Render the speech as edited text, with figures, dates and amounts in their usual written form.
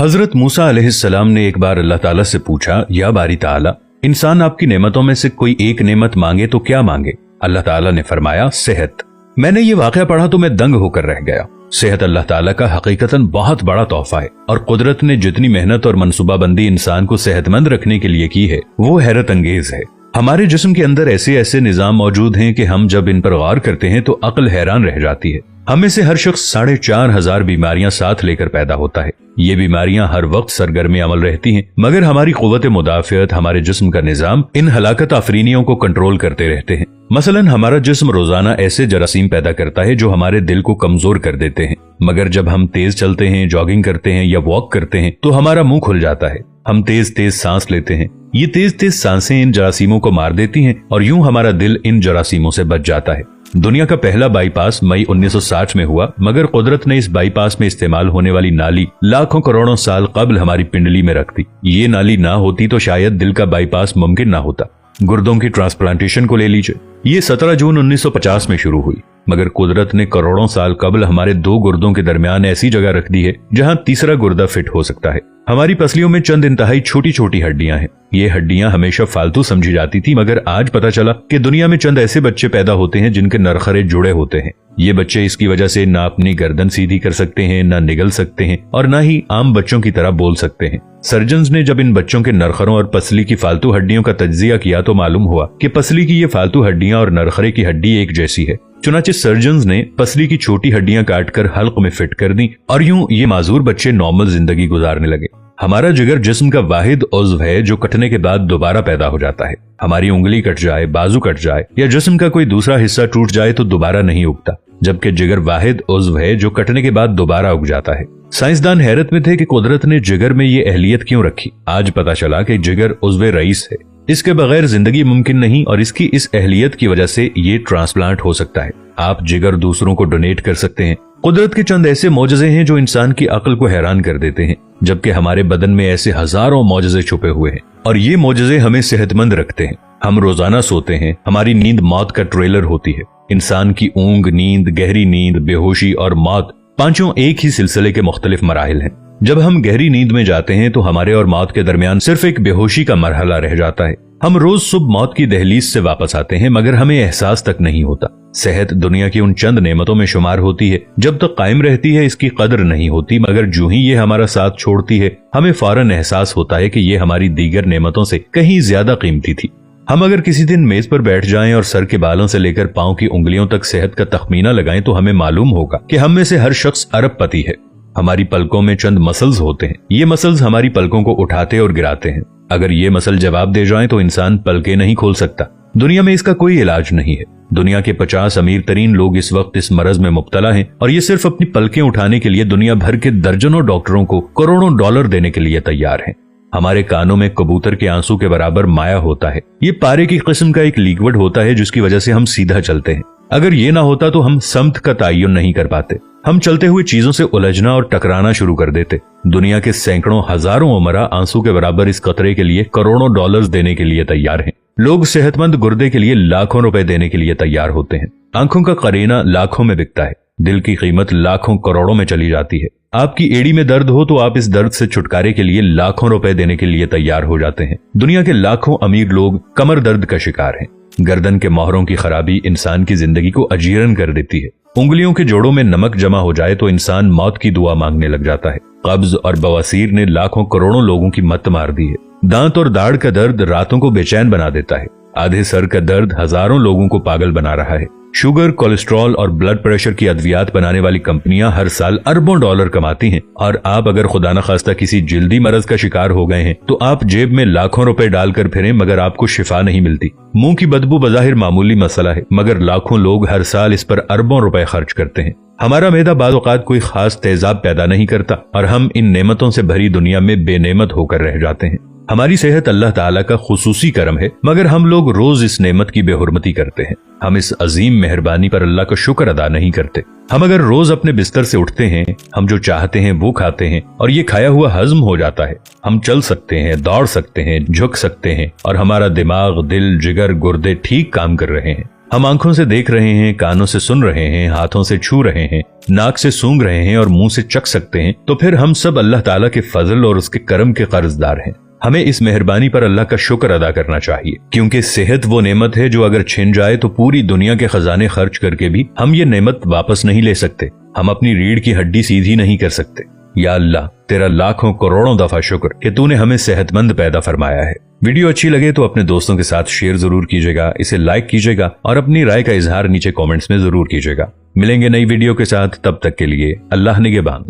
हजरत मूसा अलैहिस्सलाम ने एक बार अल्लाह ताला से पूछा, या बारी ताला, इंसान आपकी नेमतों में से कोई एक नेमत मांगे तो क्या मांगे? अल्लाह ताला ने फरमाया, सेहत। मैंने ये वाकया पढ़ा तो मैं दंग होकर रह गया। सेहत अल्लाह ताला का हकीकतन बहुत बड़ा तोहफा है और कुदरत ने जितनी मेहनत और मनसूबाबंदी इंसान को सेहतमंद रखने के लिए की है वो हैरत अंगेज है। हमारे जिस्म के अंदर ऐसे ऐसे निजाम मौजूद हैं कि हम जब इन पर गौर करते हैं तो अक्ल हैरान रह जाती है। हमें से हर शख्स 4,500 बीमारियां साथ लेकर पैदा होता है। ये बीमारियां हर वक्त सरगर्म अमल रहती हैं, मगर हमारी कुव्वत मुदाफियत, हमारे जिस्म का निजाम इन हलाकत आफरीनियों को कंट्रोल करते रहते हैं। मसलन हमारा जिस्म रोजाना ऐसे जरासीम पैदा करता है जो हमारे दिल को कमजोर कर देते हैं, मगर जब हम तेज चलते हैं, जॉगिंग करते हैं या वॉक करते हैं तो हमारा मुंह खुल जाता है। हम तेज तेज सांस लेते हैं, ये तेज तेज सांसें इन जरासीमों को मार देती हैं और यूं हमारा दिल इन जरासीमों से बच जाता है। दुनिया का पहला बाईपास मई 1960 में हुआ, मगर कुदरत ने इस बाईपास में इस्तेमाल होने वाली नाली लाखों करोड़ों साल कबल हमारी पिंडली में रख दी। ये नाली ना होती तो शायद दिल का बाईपास मुमकिन ना होता। गुर्दों की ट्रांसप्लांटेशन को ले लीजिए, ये 17 जून 1950 में शुरू हुई, मगर कुदरत ने करोड़ों साल कबल हमारे दो गुर्दों के दरमियान ऐसी जगह रख दी है जहां तीसरा गुर्दा फिट हो सकता है। हमारी पसलियों में चंद इंतहाई छोटी छोटी हड्डियां हैं। ये हड्डियां हमेशा फालतू समझी जाती थी, मगर आज पता चला कि दुनिया में चंद ऐसे बच्चे पैदा होते हैं जिनके नरखरे जुड़े होते हैं। ये बच्चे इसकी वजह से ना अपनी गर्दन सीधी कर सकते हैं, ना निगल सकते हैं और ना ही आम बच्चों की तरह बोल सकते हैं। सर्जन्स ने जब इन बच्चों के नरखरों और पसली की फालतू हड्डियों का तज्जिया किया तो मालूम हुआ कि पसली की ये फालतू हड्डियां और नरखरे की हड्डी एक जैसी है। चुनाचे सर्जन्स ने पसली की छोटी हड्डियां काटकर हल्क में फिट कर दी और यूं ये माजूर बच्चे नॉर्मल जिंदगी गुजारने लगे। हमारा जिगर जिस्म का वाहिद उज़्व है जो कटने के बाद दोबारा पैदा हो जाता है। हमारी उंगली कट जाए, बाजू कट जाए या जिस्म का कोई दूसरा हिस्सा टूट जाए तो दोबारा नहीं उगता, जबकि जिगर वाहिद उज़्व है जो कटने के बाद दोबारा उग जाता है। साइंसदान हैरत में थे कि कुदरत ने जिगर में ये अहलियत क्यों रखी। आज पता चला कि जिगर उज़्व रईस है, इसके बगैर जिंदगी मुमकिन नहीं और इसकी इस अहलियत की वजह से ये ट्रांसप्लांट हो सकता है। आप जिगर दूसरों को डोनेट कर सकते हैं। कुदरत के चंद ऐसे मौजज़े हैं जो इंसान की अक्ल को हैरान कर देते हैं, जबकि हमारे बदन में ऐसे हजारों मौजज़े छुपे हुए हैं और ये मौजज़े हमें सेहतमंद रखते हैं। हम रोजाना सोते हैं, हमारी नींद मौत का ट्रेलर होती है। इंसान की ऊंग, नींद, गहरी नींद, बेहोशी और मौत पांचों एक ही सिलसिले के मुख्तलिफ मराहिल हैं। जब हम गहरी नींद में जाते हैं तो हमारे और मौत के दरमियान सिर्फ एक बेहोशी का मरहला रह जाता है। हम रोज सुबह मौत की दहलीज से वापस आते हैं, मगर हमें एहसास तक नहीं होता। सेहत दुनिया की उन चंद नेमतों में शुमार होती है, जब तक कायम रहती है इसकी कदर नहीं होती, मगर जो ही ये हमारा साथ छोड़ती है हमें फौरन एहसास होता है कि ये हमारी दीगर नेमतों से कहीं ज्यादा कीमती थी। हम अगर किसी दिन मेज पर बैठ जाएं और सर के बालों से लेकर पांव की उंगलियों तक सेहत का तखमीना लगाएं तो हमें मालूम होगा कि हम में से हर शख्स अरबपति है। हमारी पलकों में चंद मसल्स होते हैं, ये मसल्स हमारी पलकों को उठाते और गिराते हैं। अगर ये मसल जवाब दे जाएं तो इंसान पलकें नहीं खोल सकता। दुनिया में इसका कोई इलाज नहीं है। दुनिया के 50 अमीर तरीन लोग इस वक्त इस मरज में मुब्तला हैं और ये सिर्फ अपनी पलकें उठाने के लिए दुनिया भर के दर्जनों डॉक्टरों को करोड़ों डॉलर देने के लिए तैयार हैं। हमारे कानों में कबूतर के आंसू के बराबर माया होता है। ये पारे की किस्म का एक लिक्विड होता है जिसकी वजह से हम सीधा चलते हैं। अगर ये ना होता तो हम समत का तयन नहीं कर पाते। हम चलते हुए चीजों से उलझना और टकराना शुरू कर देते। दुनिया के सैकड़ों हजारों उमरा आंसू के बराबर इस कतरे के लिए करोड़ों डॉलर्स देने के लिए तैयार हैं। लोग सेहतमंद गुर्दे के लिए लाखों रुपए देने के लिए तैयार होते हैं। आंखों का करीना लाखों में बिकता है। दिल की कीमत लाखों करोड़ों में चली जाती है। आपकी एड़ी में दर्द हो तो आप इस दर्द से छुटकारे के लिए लाखों रुपए देने के लिए तैयार हो जाते हैं। दुनिया के लाखों अमीर लोग कमर दर्द का शिकार हैं। गर्दन के मोहरों की खराबी इंसान की जिंदगी को अजीरन कर देती है। उंगलियों के जोड़ों में नमक जमा हो जाए तो इंसान मौत की दुआ मांगने लग जाता है। कब्ज और बवासीर ने लाखों करोड़ों लोगों की मत मार दी है। दांत और दाढ़ का दर्द रातों को बेचैन बना देता है। आधे सर का दर्द हजारों लोगों को पागल बना रहा है। शुगर, कोलेस्ट्रॉल और ब्लड प्रेशर की अद्वियात बनाने वाली कंपनियां हर साल अरबों डॉलर कमाती हैं और आप अगर खुदा न खास्ता किसी जिल्दी मरज का शिकार हो गए हैं तो आप जेब में लाखों रुपए डालकर फिरें मगर आपको शिफा नहीं मिलती। मुंह की बदबू बज़ाहिर मामूली मसला है, मगर लाखों लोग हर साल इस पर अरबों रुपए खर्च करते हैं। हमारा मैदा बाज़ औक़ात कोई खास तेजाब पैदा नहीं करता और हम इन नेमतों से भरी दुनिया में बेनेमत होकर रह जाते हैं। हमारी सेहत अल्लाह ताला का खुसूसी करम है, मगर हम लोग रोज इस नेमत की बेहुरमती करते हैं। हम इस अजीम मेहरबानी पर अल्लाह का शुक्र अदा नहीं करते। हम अगर रोज अपने बिस्तर से उठते हैं, हम जो चाहते हैं वो खाते हैं और ये खाया हुआ हजम हो जाता है। हम चल सकते हैं, दौड़ सकते हैं, झुक सकते हैं और हमारा दिमाग, दिल, जिगर, गुर्दे ठीक काम कर रहे हैं। हम आंखों से देख रहे हैं, कानों से सुन रहे हैं, हाथों से छू रहे हैं, नाक से सूंघ रहे हैं और मुंह से चख सकते हैं, तो फिर हम सब अल्लाह ताला के फजल और उसके करम के कर्जदार हैं। हमें इस मेहरबानी पर अल्लाह का शुक्र अदा करना चाहिए, क्योंकि सेहत वो नेमत है जो अगर छिन जाए तो पूरी दुनिया के खजाने खर्च करके भी हम ये नेमत वापस नहीं ले सकते। हम अपनी रीढ़ की हड्डी सीधी नहीं कर सकते। या अल्लाह, तेरा लाखों करोड़ों दफा शुक्र कि तूने हमें सेहतमंद पैदा फरमाया है। वीडियो अच्छी लगे तो अपने दोस्तों के साथ शेयर जरूर कीजिएगा, इसे लाइक कीजिएगा और अपनी राय का इजहार नीचे कमेंट्स में जरूर कीजिएगा। मिलेंगे नई वीडियो के साथ, तब तक के लिए अल्लाह निगहबान।